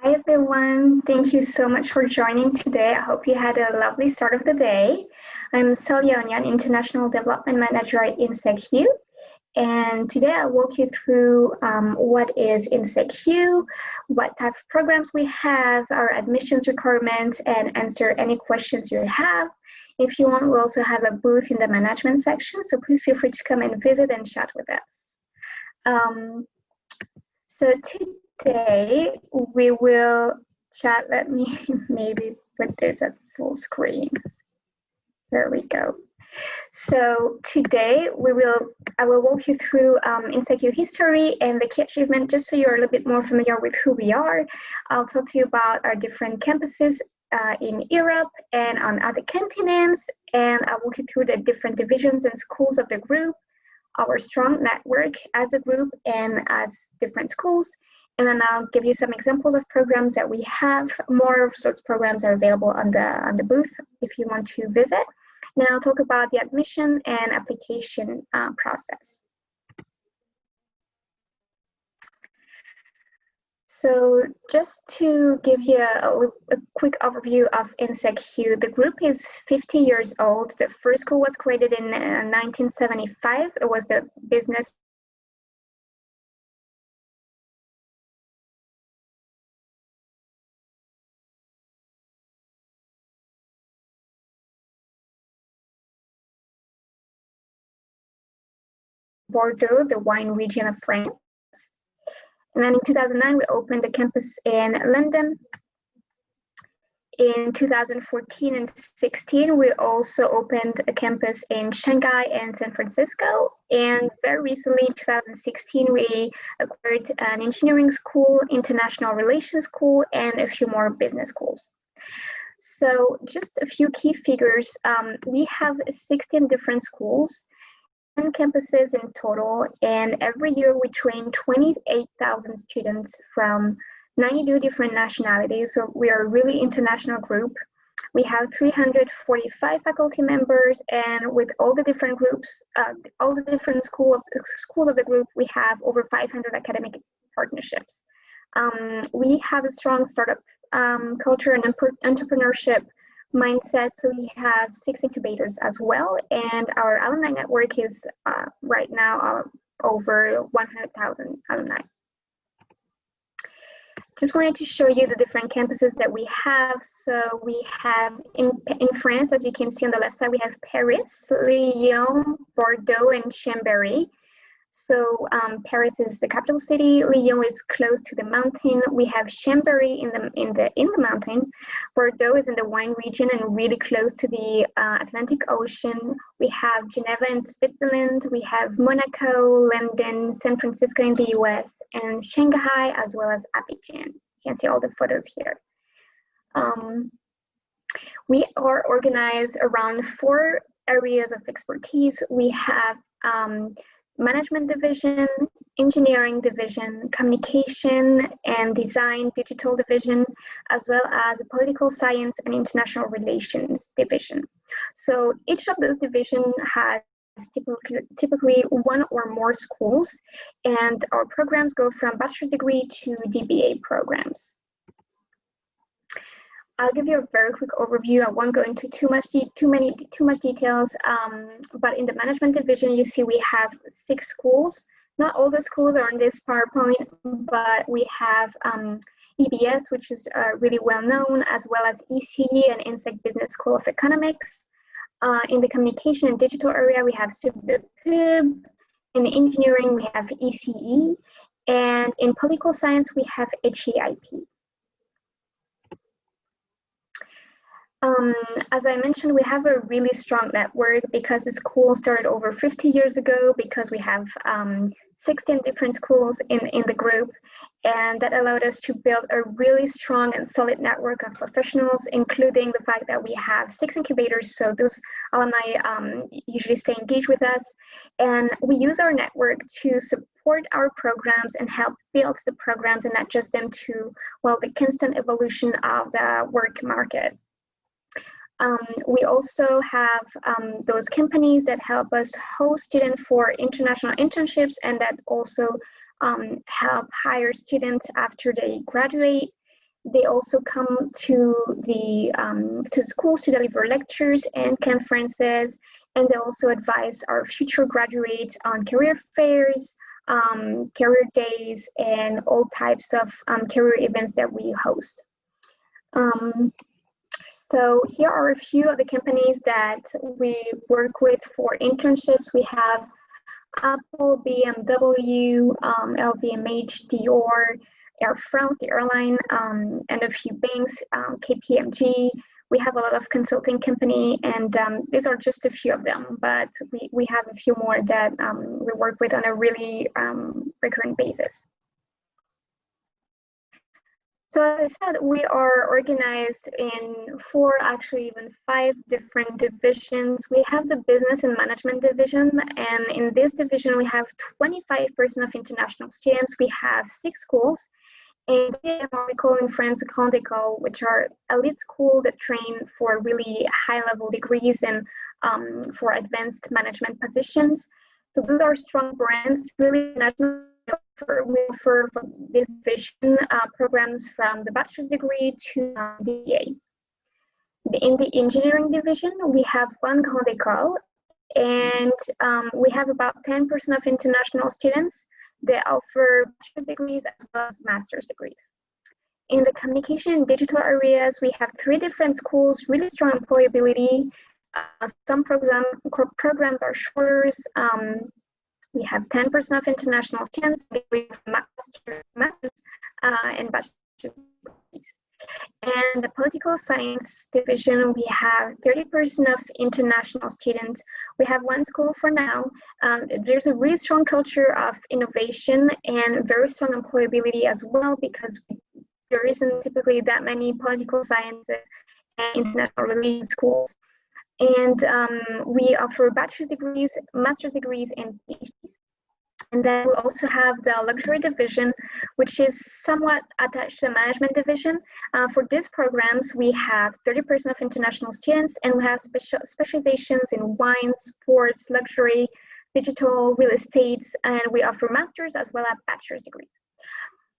Hi everyone, thank you so much for joining today. I hope you had a lovely start of the day. I'm Celia Onyan, International Development Manager at INSEEC U, and today I'll walk you through what is INSEEC U, what type of programs we have, our admissions requirements, and answer any questions you have. If you want, we also have a booth in the management section, so please feel free to come and visit and chat with us. So today we will chat. Let me maybe put this at full screen. There we go. So today I will walk you through INSEEC U history and the key achievement, just so you're a little bit more familiar with who we are. I'll talk to you about our different campuses in Europe and on other continents, and I'll walk you through the different divisions and schools of the group, our strong network as a group and as different schools. And then I'll give you some examples of programs that we have. More of such programs are available on the booth if you want to visit. Then I'll talk about the admission and application process. So just to give you a quick overview of INSEEC U, the group is 50 years old. The first school was created in 1975. It was the Business Bordeaux, the wine region of France. And then in 2009, we opened a campus in London. In 2014 and 16, we also opened a campus in Shanghai and San Francisco. And very recently, in 2016, we acquired an engineering school, international relations school, and a few more business schools. So just a few key figures. We have 16 different schools, 10 campuses in total, and every year we train 28,000 students from 92 different nationalities, so we are a really international group. We have 345 faculty members, and with all the different groups, all the different schools of the group, we have over 500 academic partnerships. We have a strong startup culture and entrepreneurship mindset, so we have 6 incubators as well, and our alumni network is right now over 100,000 alumni. Just wanted to show you the different campuses that we have. So we have in France, as you can see on the left side, we have Paris, Lyon, Bordeaux, and Chambéry. So Paris is the capital city. Lyon is close to the mountain. We have Chambéry in the mountain. Bordeaux is in the wine region and really close to the Atlantic Ocean. We have Geneva in Switzerland. We have Monaco, London, San Francisco in the US, and Shanghai, as well as Abidjan. You can see all the photos here. We are organized around 4 areas of expertise. We have management division, engineering division, communication and design digital division, as well as a political science and international relations division. So each of those divisions has typically 1 or more schools, and our programs go from bachelor's degree to DBA programs. I'll give you a very quick overview. I won't go into too much details, but in the management division, you see we have 6 schools. Not all the schools are on this PowerPoint, but we have EBS, which is really well known, as well as ECE and INSEEC Business School of Economics. In the communication and digital area, we have SUB. In engineering, we have ECE, and in political science, we have HEIP. As I mentioned, we have a really strong network because the school started over 50 years ago, because we have 16 different schools in the group, and that allowed us to build a really strong and solid network of professionals, including the fact that we have 6 incubators, so those alumni usually stay engaged with us, and we use our network to support our programs and help build the programs and adjust them to, well, the constant evolution of the work market. We also have those companies that help us host students for international internships, and that also help hire students after they graduate. They also come to to schools to deliver lectures and conferences, and they also advise our future graduates on career fairs, career days, and all types of career events that we host. So here are a few of the companies that we work with for internships. We have Apple, BMW, LVMH, Dior, Air France, the airline, and a few banks, KPMG. We have a lot of consulting company, and these are just a few of them, but we have a few more that we work with on a really recurrent basis. So as I said, we are organized in 4, actually even 5 different divisions. We have the business and management division, and in this division we have 25% of international students. We have 6 schools, and we call in France Grande, which are elite schools that train for really high-level degrees and for advanced management positions. So those are strong brands, really national. We offer for this division programs from the bachelor's degree to BA. In the engineering division, we have one Grande École, and we have about 10% of international students that offer bachelor's degrees as well as master's degrees. In the communication and digital areas, we have 3 different schools, really strong employability. Some programs are shorter. We have 10% of international students with master's and bachelor's degrees. And the political science division, we have 30% of international students. We have 1 school for now. There's a really strong culture of innovation and very strong employability as well, because there isn't typically that many political sciences and international relations schools. And we offer bachelor's degrees, master's degrees, and PhDs. And then we also have the luxury division, which is somewhat attached to the management division. For these programs, we have 30% of international students, and we have specializations in wine, sports, luxury, digital, real estate, and we offer master's as well as bachelor's degrees.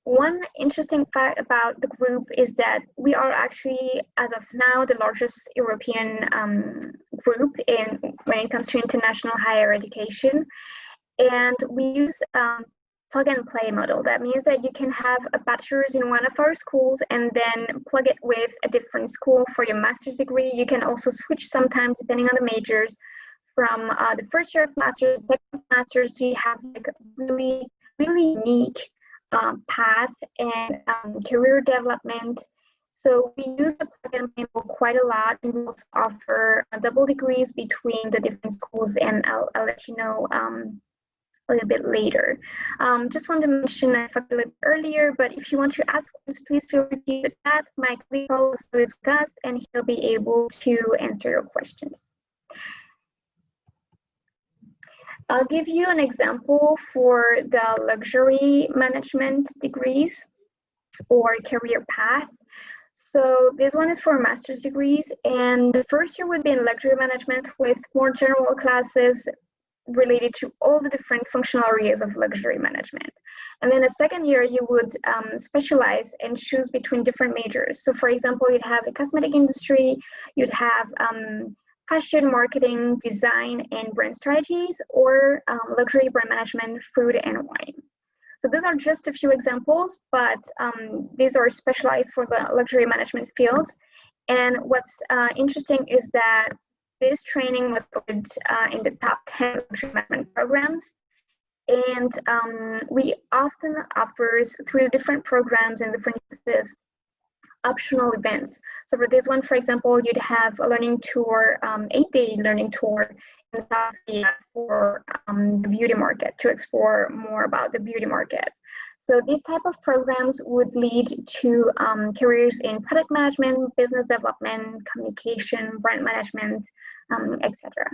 One interesting fact about the group is that we are actually, as of now, the largest European group when it comes to international higher education. And we use plug and play model. That means that you can have a bachelor's in one of our schools and then plug it with a different school for your master's degree. You can also switch sometimes depending on the majors from the first year of master's, second master's. So you have like a really, really unique path and career development. So we use the plug and play quite a lot, and we also offer double degrees between the different schools, and I'll let you know a little bit later. Just wanted to mention, I talked a little bit earlier, but if you want to ask questions, please feel free to use the chat. My colleague will also discuss, and he'll be able to answer your questions. I'll give you an example for the luxury management degrees or career path. So this one is for master's degrees, and the first year would be in luxury management with more general classes related to all the different functional areas of luxury management. And then the second year, you would specialize and choose between different majors. So for example, you'd have the cosmetic industry, you'd have fashion, marketing, design, and brand strategies, or luxury brand management, food, and wine. So those are just a few examples, but these are specialized for the luxury management field. And what's interesting is that this training was voted in the top 10 luxury management programs. And we often offer through different programs and different uses optional events. So for this one, for example, you'd have a learning tour, 8-day learning tour in South Korea for the beauty market, to explore more about the beauty market. So these type of programs would lead to careers in product management, business development, communication, brand management, etc.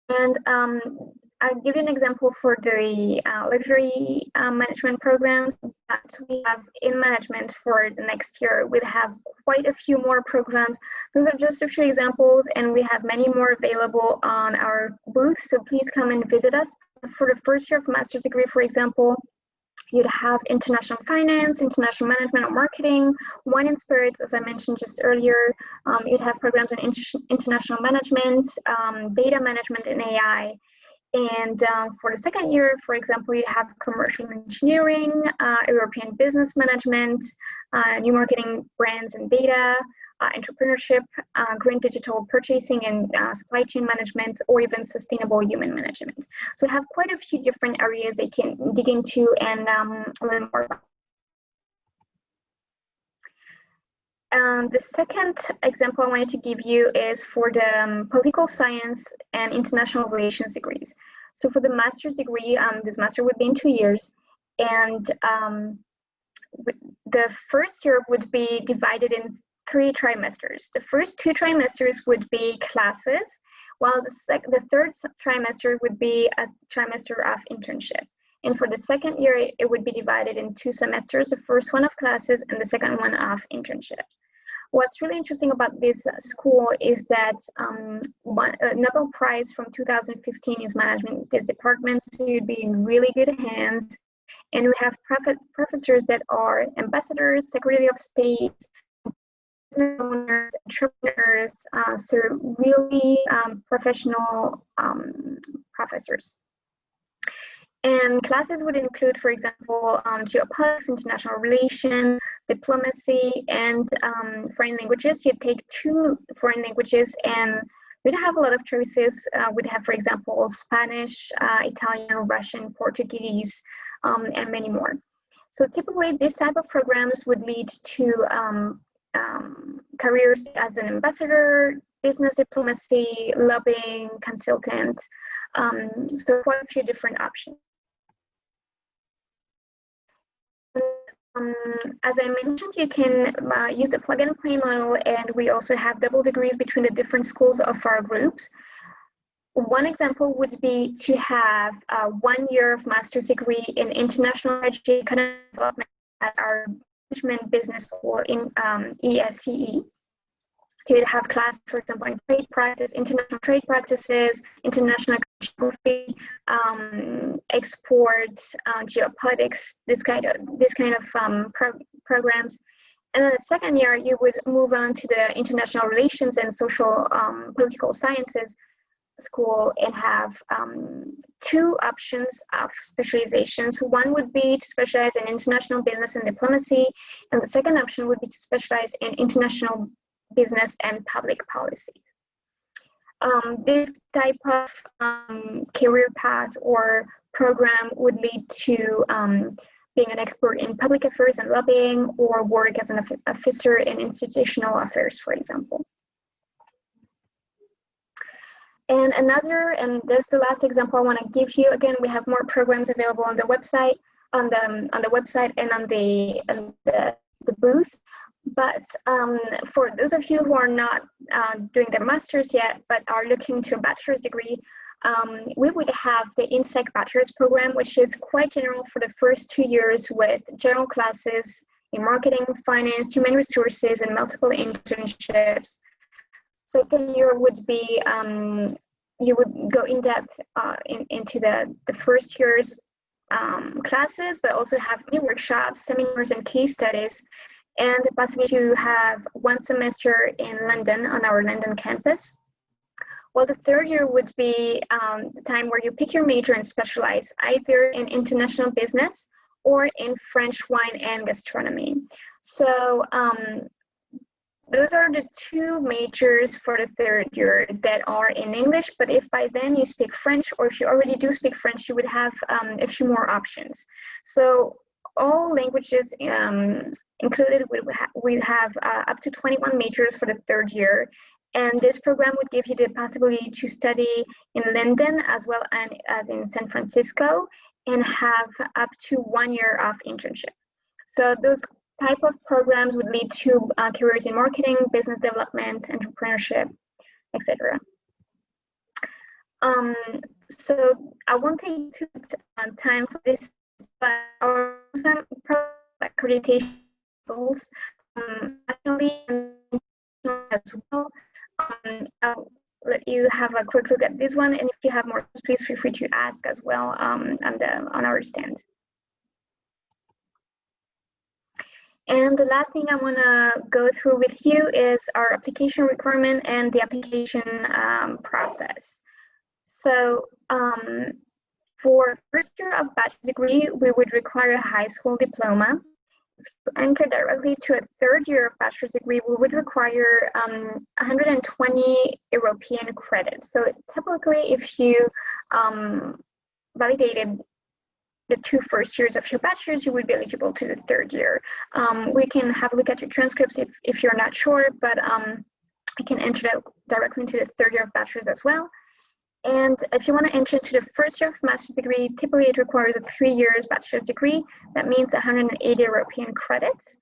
And I'll give you an example for the luxury management programs that we have in management for the next year. We'll have quite a few more programs. Those are just a few examples, and we have many more available on our booth, so please come and visit us. For the first year of master's degree, for example, You'd have international finance, international management or marketing, wine and spirits, as I mentioned just earlier. You'd have programs in international management, data management, and AI. And for the second year, for example, you have commercial engineering, European business management, new marketing, brands and data, entrepreneurship, green digital purchasing and supply chain management, or even sustainable human management. So we have quite a few different areas they can dig into and learn more about. The second example I wanted to give you is for the political science and international relations degrees. So for the master's degree, this master would be in 2 years, and the first year would be divided in 3 trimesters. The first 2 trimesters would be classes, while the third trimester would be a trimester of internship. And for the second year, it would be divided in 2 semesters, the first one of classes and the second one of internship. What's really interesting about this school is that Nobel Prize from 2015 is management this department, so you'd be in really good hands. And we have professors that are ambassadors, Secretary of State, business owners, entrepreneurs, so really professional professors. And classes would include, for example, geopolitics, international relations, diplomacy, and foreign languages. You take 2 foreign languages, and we'd have a lot of choices. We'd have, for example, Spanish, Italian, Russian, Portuguese, and many more. So typically, this type of programs would lead to careers as an ambassador, business diplomacy, lobbying, consultant. So quite a few different options. As I mentioned, you can use the plug and play model, and we also have double degrees between the different schools of our groups. One example would be to have 1 year of master's degree in international economic development at our management business school in INSEEC. So you'd have classes, for example, in trade practice, international trade practices, international geography, export, geopolitics, this kind of programs. And then the second year, you would move on to the international relations and social political sciences school and have 2 options of specializations. One would be to specialize in international business and diplomacy, and the second option would be to specialize in international business and public policy. This type of career path or program would lead to being an expert in public affairs and lobbying, or work as an officer in institutional affairs, for example. And that's the last example I want to give you. Again, we have more programs available on the website, on the website and on the booth. But for those of you who are not doing their master's yet, but are looking to a bachelor's degree, we would have the INSEEC bachelor's program, which is quite general for the first 2 years with general classes in marketing, finance, human resources, and multiple internships. Second year would be, you would go in depth into the first year's classes, but also have new workshops, seminars, and case studies, and the possibility to have 1 semester in London on our London campus. Well, the third year would be the time where you pick your major and specialize either in international business or in French wine and gastronomy. So those are the 2 majors for the third year that are in English, but if by then you speak French, or if you already do speak French, you would have a few more options. So all languages included, we have up to 21 majors for the third year. And this program would give you the possibility to study in London as well as in San Francisco, and have up to 1 year of internship. So those type of programs would lead to careers in marketing, business development, entrepreneurship, etc. So I won't take too much time for this, but our some accreditation goals actually as well. I'll let you have a quick look at this one, and if you have more, please feel free to ask as well on our stand. And the last thing I want to go through with you is our application requirement and the application process. So for first year of bachelor's degree, we would require a high school diploma. To enter directly to a third year of bachelor's degree, we would require 120 European credits. So typically, if you validated the 2 first years of your bachelor's, you would be eligible to the third year. We can have a look at your transcripts if you're not sure, but you can enter that directly into the third year of bachelor's as well. And if you want to enter into the first year of master's degree, typically it requires a 3 years bachelor's degree. That means 180 European credits.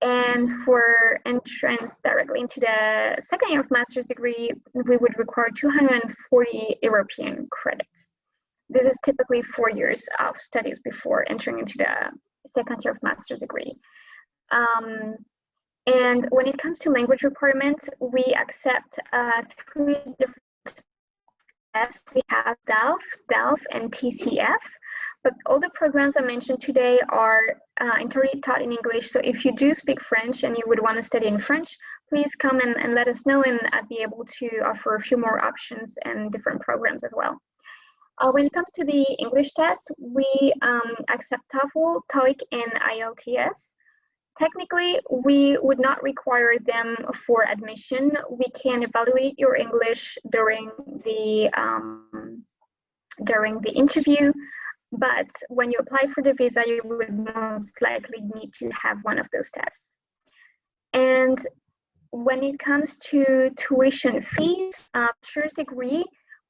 And for entrance directly into the second year of master's degree, we would require 240 European credits. This is typically 4 years of studies before entering into the second year of master's degree. And when it comes to language requirements, we accept 3 different tests. We have DELF, and TCF, but all the programs I mentioned today are entirely taught in English. So if you do speak French and you would want to study in French, please come and let us know, and I'd be able to offer a few more options and different programs as well. When it comes to the English test, we accept TOEFL, TOEIC, and IELTS. Technically, we would not require them for admission. We can evaluate your English during the interview, but when you apply for the visa, you would most likely need to have one of those tests. And when it comes to tuition fees, bachelor's degree,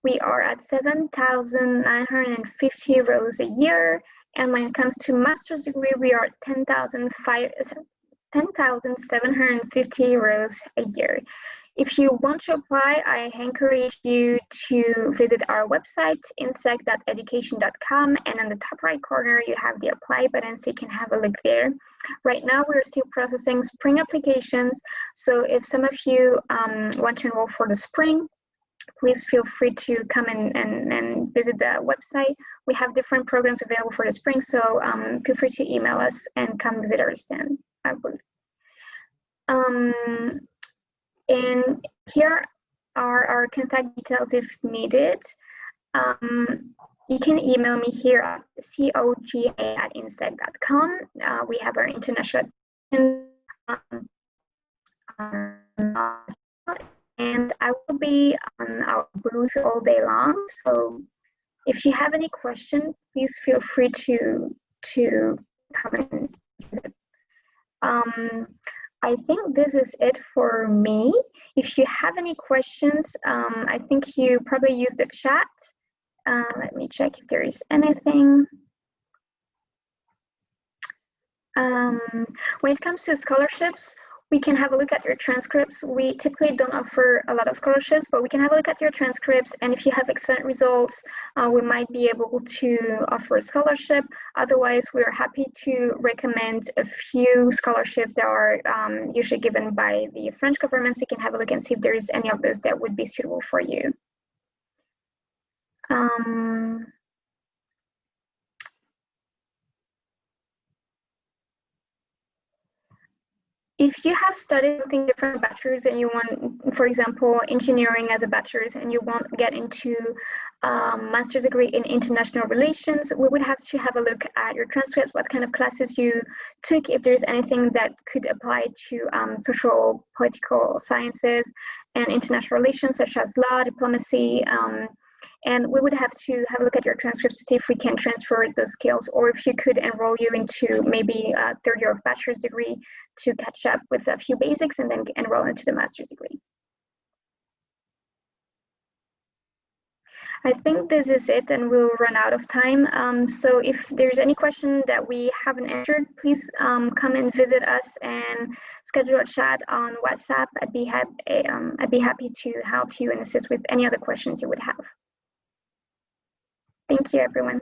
we are at 7,950 euros a year. And when it comes to master's degree, we are at 10,750 euros a year. If you want to apply, I encourage you to visit our website, insec.education.com, and on the top right corner, you have the apply button, so you can have a look there. Right now, we're still processing spring applications, so if some of you want to enroll for the spring, please feel free to come and visit the website. We have different programs available for the spring, so feel free to email us and come visit our stand. And here are our contact details if needed. You can email me here at coga@insec.com. We have our international and I will be on our booth all day long. So if you have any questions, please feel free to come and visit. I think this is it for me. If you have any questions, I think you probably used the chat. Let me check if there is anything. When it comes to scholarships, we can have a look at your transcripts. We typically don't offer a lot of scholarships, but we can have a look at your transcripts. And if you have excellent results, we might be able to offer a scholarship. Otherwise, we're happy to recommend a few scholarships that are usually given by the French government. So you can have a look and see if there's any of those that would be suitable for you. If you have studied something different bachelor's and you want, for example, engineering as a bachelor's and you want to get into master's degree in international relations, we would have to have a look at your transcript, what kind of classes you took, if there's anything that could apply to social political sciences and international relations, such as law, diplomacy, and we would have to have a look at your transcripts to see if we can transfer those skills, or if you could enroll you into maybe a third year of bachelor's degree to catch up with a few basics and then enroll into the master's degree. I think this is it, and we'll run out of time. So if there's any question that we haven't answered, please come and visit us and schedule a chat on WhatsApp. I'd be happy to help you and assist with any other questions you would have. Thank you, everyone.